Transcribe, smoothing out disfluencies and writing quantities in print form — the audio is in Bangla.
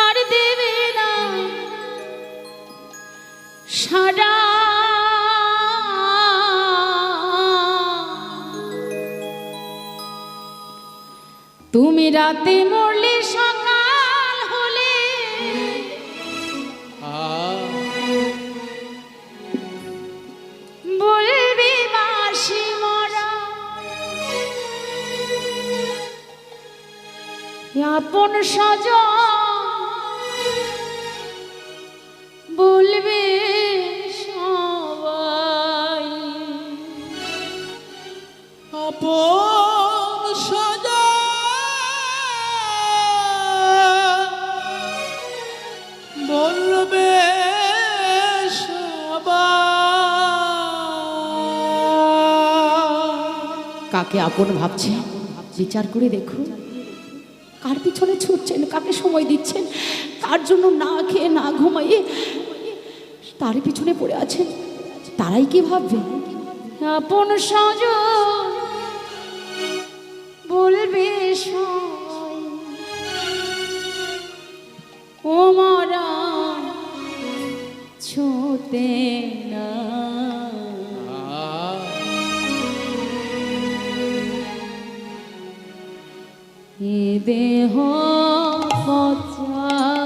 আর দেবে না সারা তুমি রাতে মরলে সকাল হলে বলবি বাসি মরা আপন সজন বলবে সবাই আপন সজন বলবে সবাই। কাকে আপন ভাবছে বিচার করে দেখুন। কার পিছনে ছুটছেন, কাকে সময় দিচ্ছেন, কার জন্য না খেয়ে না ঘুমাইয়ে তারই পিছনে পড়ে আছেন, তারাই কি ভাববে? আপন সজন বলবে সবাই ও মরা ছোতে না এ দেহ পচা